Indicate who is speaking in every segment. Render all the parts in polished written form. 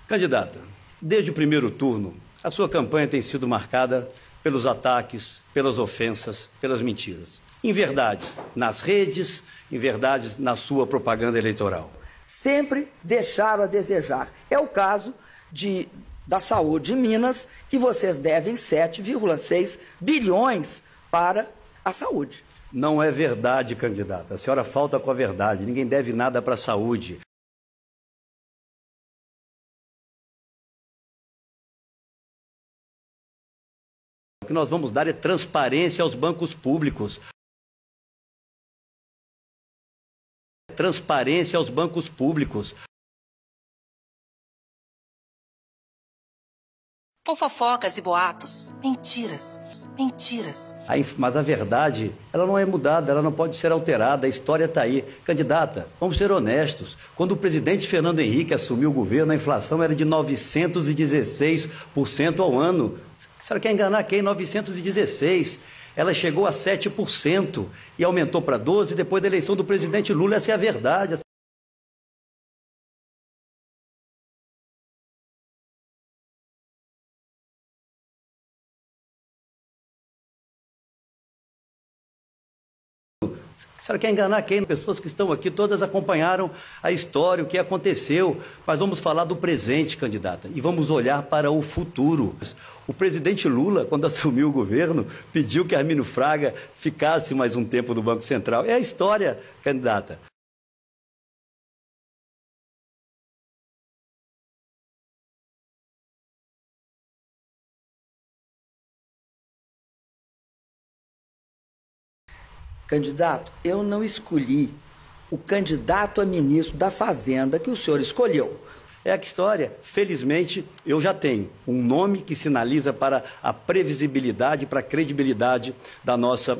Speaker 1: Candidata, desde o primeiro turno, a sua campanha tem sido marcada pelos ataques, pelas ofensas, pelas mentiras. Inverdades nas redes, inverdades na sua propaganda eleitoral.
Speaker 2: Sempre deixaram a desejar. É o caso da saúde em Minas, que vocês devem 7,6 bilhões para a saúde.
Speaker 1: Não é verdade, candidata. A senhora falta com a verdade. Ninguém deve nada para a saúde. O que nós vamos dar é transparência aos bancos públicos. Transparência aos bancos públicos.
Speaker 3: Com fofocas e boatos, mentiras, mentiras.
Speaker 1: Mas a verdade, ela não é mudada, ela não pode ser alterada, a história está aí. Candidata, vamos ser honestos. Quando o presidente Fernando Henrique assumiu o governo, a inflação era de 916% ao ano. A senhora quer enganar quem? 916%. Ela chegou a 7% e aumentou para 12% depois da eleição do presidente Lula. Essa é a verdade. A senhora quer enganar quem? Pessoas que estão aqui, todas acompanharam a história, o que aconteceu. Mas vamos falar do presente, candidata, e vamos olhar para o futuro. O presidente Lula, quando assumiu o governo, pediu que Armínio Fraga ficasse mais um tempo no Banco Central. É a história, candidata.
Speaker 2: Candidato, eu não escolhi o candidato a ministro da Fazenda que o senhor escolheu.
Speaker 1: É a história. Felizmente, eu já tenho um nome que sinaliza para a previsibilidade, para a credibilidade da nossa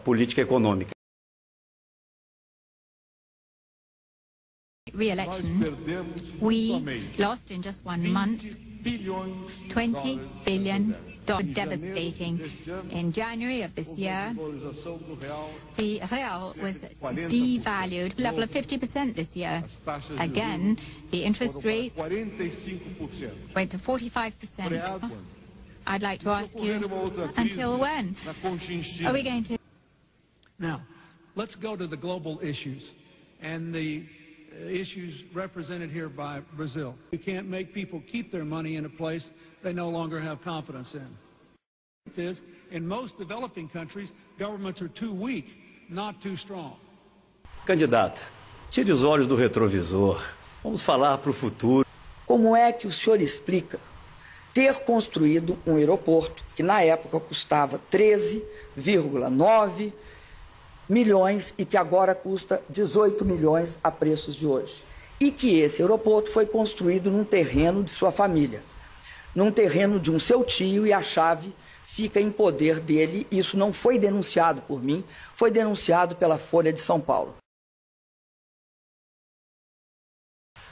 Speaker 1: política econômica.
Speaker 4: Re-election, we lost in just 1 month 20 billion, devastating. In January of this year, the real was devalued, level of 50% this year. Again, the interest rates went to 45%. I'd like to ask you, until when are we going to...
Speaker 5: Now, let's go to the global issues and the issues represented here by Brazil. You can't make people keep their money in a place they no longer have confidence in. In most developing countries, governments are too weak, not too strong.
Speaker 1: Candidata, tire os olhos do retrovisor. Vamos falar para o futuro.
Speaker 2: Como é que o senhor explica ter construído um aeroporto que na época custava 13,9 milhões e que agora custa 18 milhões a preços de hoje? E que esse aeroporto foi construído num terreno de sua família, num terreno de um seu tio, e a chave fica em poder dele. Isso não foi denunciado por mim, foi denunciado pela Folha de São Paulo.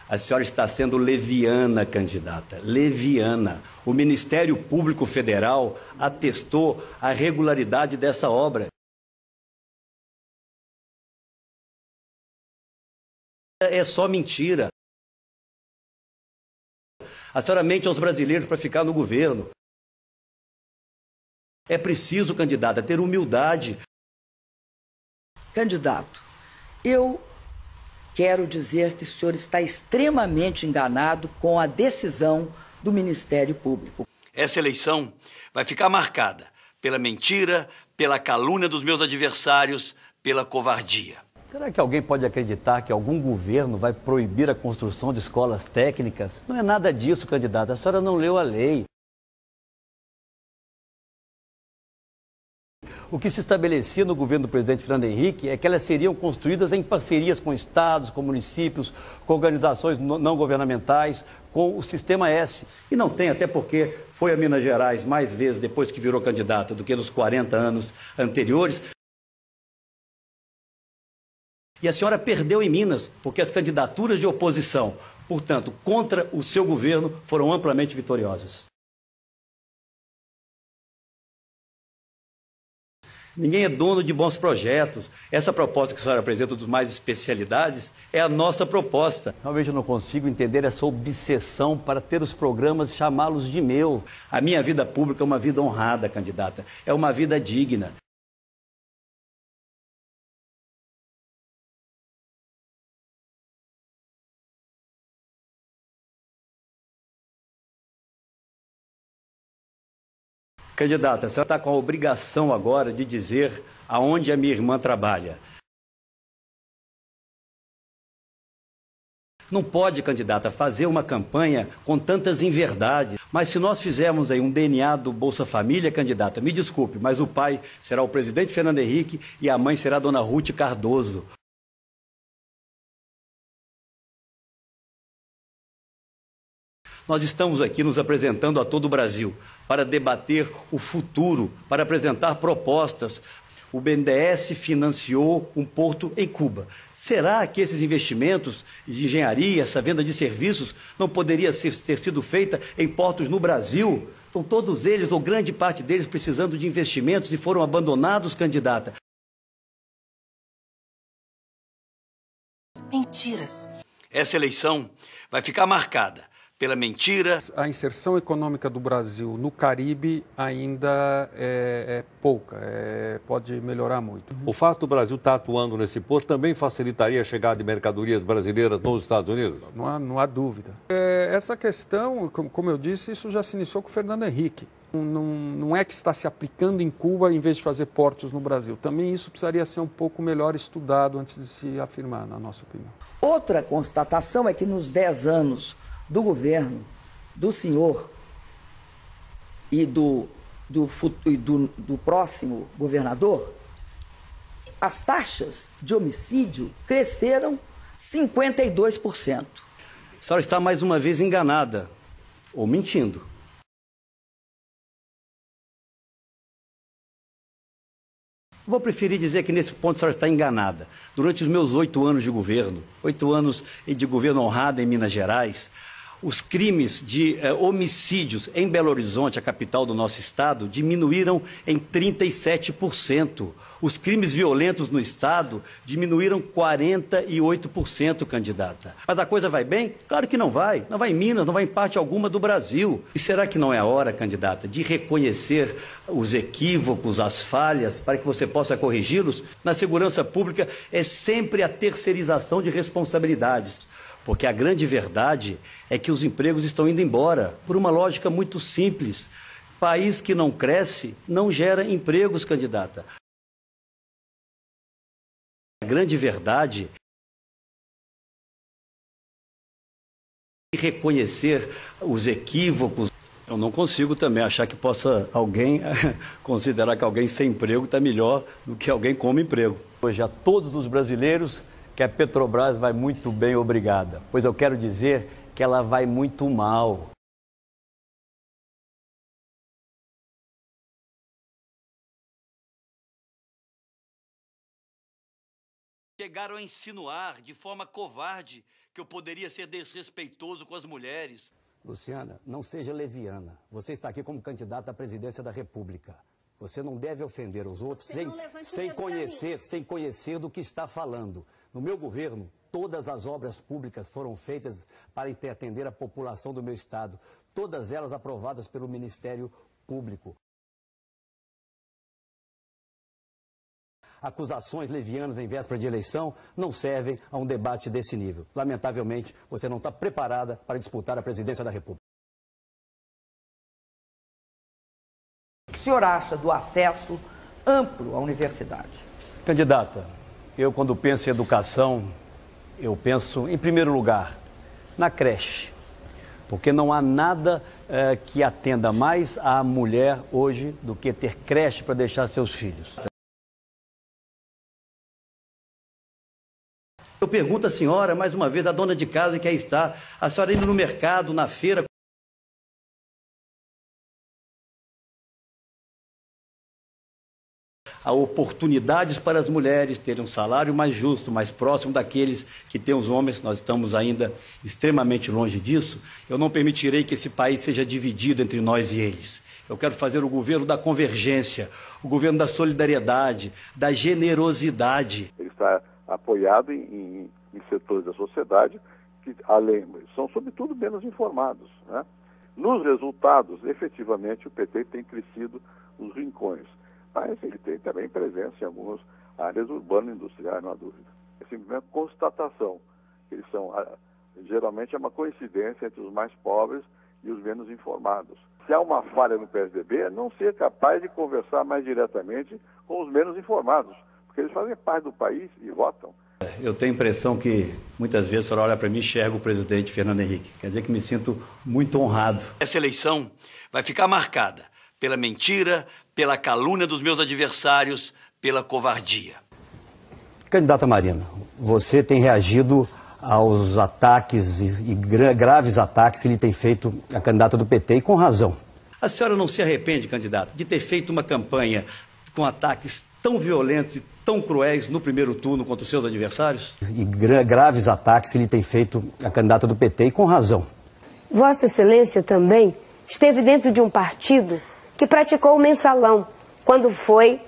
Speaker 1: A senhora está sendo leviana, candidata, leviana. O Ministério Público Federal atestou a regularidade dessa obra. É só mentira. A senhora mente aos brasileiros para ficar no governo. É preciso, candidata, ter humildade.
Speaker 2: Candidato, eu quero dizer que o senhor está extremamente enganado com a decisão do Ministério Público.
Speaker 1: Essa eleição vai ficar marcada pela mentira, pela calúnia dos meus adversários, pela covardia. Será que alguém pode acreditar que algum governo vai proibir a construção de escolas técnicas? Não é nada disso, candidata. A senhora não leu a lei. O que se estabelecia no governo do presidente Fernando Henrique é que elas seriam construídas em parcerias com estados, com municípios, com organizações não governamentais, com o Sistema S. E não tem, até porque foi a Minas Gerais mais vezes depois que virou candidata do que nos 40 anos anteriores. E a senhora perdeu em Minas, porque as candidaturas de oposição, portanto, contra o seu governo, foram amplamente vitoriosas. Ninguém é dono de bons projetos. Essa proposta que a senhora apresenta dos mais especialidades é a nossa proposta. Realmente eu não consigo entender essa obsessão para ter os programas e chamá-los de meu. A minha vida pública é uma vida honrada, candidata. É uma vida digna. Candidata, a senhora está com a obrigação agora de dizer aonde a minha irmã trabalha. Não pode, candidata, fazer uma campanha com tantas inverdades. Mas se nós fizermos aí um DNA do Bolsa Família, candidata, me desculpe, mas o pai será o presidente Fernando Henrique e a mãe será a dona Ruth Cardoso. Nós estamos aqui nos apresentando a todo o Brasil para debater o futuro, para apresentar propostas. O BNDES financiou um porto em Cuba. Será que esses investimentos de engenharia, essa venda de serviços, não poderia ter sido feita em portos no Brasil? Estão todos eles, ou grande parte deles, precisando de investimentos e foram abandonados, candidata.
Speaker 3: Mentiras.
Speaker 1: Essa eleição vai ficar marcada pela mentira.
Speaker 6: A inserção econômica do Brasil no Caribe ainda é pouca, pode melhorar muito.
Speaker 7: O fato do Brasil estar atuando nesse porto também facilitaria a chegada de mercadorias brasileiras nos Estados Unidos?
Speaker 6: Não há dúvida. Essa questão, como eu disse, isso já se iniciou com o Fernando Henrique. Não é que está se aplicando em Cuba em vez de fazer portos no Brasil. Também isso precisaria ser um pouco melhor estudado antes de se afirmar, na nossa opinião.
Speaker 2: Outra constatação é que nos 10 anos do governo, do senhor e do próximo governador, as taxas de homicídio cresceram 52%.
Speaker 1: A senhora está mais uma vez enganada, ou mentindo. Vou preferir dizer que nesse ponto a senhora está enganada. Durante os meus 8 anos de governo, 8 anos de governo honrado em Minas Gerais, os crimes de homicídios em Belo Horizonte, a capital do nosso estado, diminuíram em 37%. Os crimes violentos no estado diminuíram 48%, candidata. Mas a coisa vai bem? Claro que não vai. Não vai em Minas, não vai em parte alguma do Brasil. E será que não é a hora, candidata, de reconhecer os equívocos, as falhas, para que você possa corrigi-los? Na segurança pública é sempre a terceirização de responsabilidades. Porque a grande verdade é que os empregos estão indo embora, por uma lógica muito simples. País que não cresce não gera empregos, candidata. A grande verdade é reconhecer os equívocos. Eu não consigo também achar que possa alguém considerar que alguém sem emprego está melhor do que alguém com emprego. Hoje, a todos os brasileiros, que a Petrobras vai muito bem, obrigada. Pois eu quero dizer que ela vai muito mal. Chegaram a insinuar de forma covarde que eu poderia ser desrespeitoso com as mulheres. Luciana, não seja leviana. Você está aqui como candidata à presidência da República. Você não deve ofender os outros sem conhecer do que está falando. No meu governo, todas as obras públicas foram feitas para atender a população do meu estado. Todas elas aprovadas pelo Ministério Público. Acusações levianas em véspera de eleição não servem a um debate desse nível. Lamentavelmente, você não está preparada para disputar a presidência da República.
Speaker 2: O que o senhor acha do acesso amplo à universidade?
Speaker 1: Candidata, eu quando penso em educação, eu penso em primeiro lugar na creche. Porque não há nada que atenda mais à mulher hoje do que ter creche para deixar seus filhos. Eu pergunto à senhora, mais uma vez, a dona de casa que aí está, a senhora indo no mercado, na feira. Há oportunidades para as mulheres terem um salário mais justo, mais próximo daqueles que têm os homens. Nós estamos ainda extremamente longe disso. Eu não permitirei que esse país seja dividido entre nós e eles. Eu quero fazer o governo da convergência, o governo da solidariedade, da generosidade.
Speaker 8: Ele está apoiado em setores da sociedade que, além, são sobretudo menos informados, né? Nos resultados, efetivamente, o PT tem crescido nos rincões, mas ele tem também presença em algumas áreas urbano-industriais, não há dúvida. É simplesmente constatação. Eles são, geralmente, é uma coincidência entre os mais pobres e os menos informados. Se há uma falha no PSDB, é não ser capaz de conversar mais diretamente com os menos informados, porque eles fazem parte do país e votam.
Speaker 1: Eu tenho a impressão que muitas vezes a senhora olha para mim e enxerga o presidente Fernando Henrique. Quer dizer que me sinto muito honrado. Essa eleição vai ficar marcada pela mentira, pela calúnia dos meus adversários, pela covardia. Candidata Marina, você tem reagido aos ataques e graves ataques que lhe tem feito a candidata do PT, e com razão. A senhora não se arrepende, candidata, de ter feito uma campanha com ataques tão violentos e tão cruéis no primeiro turno contra os seus adversários? E graves ataques que lhe tem feito a candidata do PT, e com razão.
Speaker 9: Vossa Excelência também esteve dentro de um partido que praticou o mensalão quando foi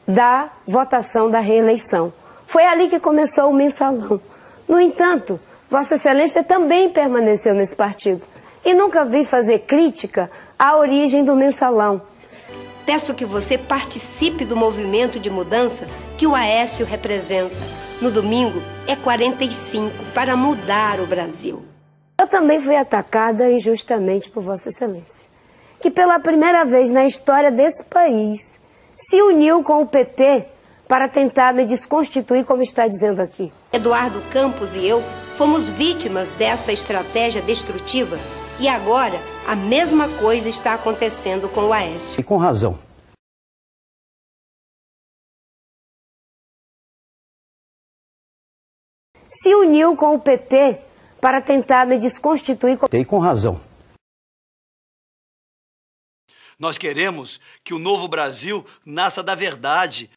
Speaker 9: da votação da reeleição. Foi ali que começou o mensalão. No entanto, Vossa Excelência também permaneceu nesse partido e nunca vi fazer crítica à origem do mensalão.
Speaker 10: Peço que você participe do movimento de mudança que o Aécio representa. No domingo é 45 para mudar o Brasil.
Speaker 9: Eu também fui atacada injustamente por Vossa Excelência, que pela primeira vez na história desse país se uniu com o PT para tentar me desconstituir, como está dizendo aqui.
Speaker 10: Eduardo Campos e eu fomos vítimas dessa estratégia destrutiva e agora a mesma coisa está acontecendo com o Aécio.
Speaker 1: E com razão.
Speaker 9: Se uniu com o PT para tentar me desconstituir.
Speaker 1: E com razão. Nós queremos que o novo Brasil nasça da verdade.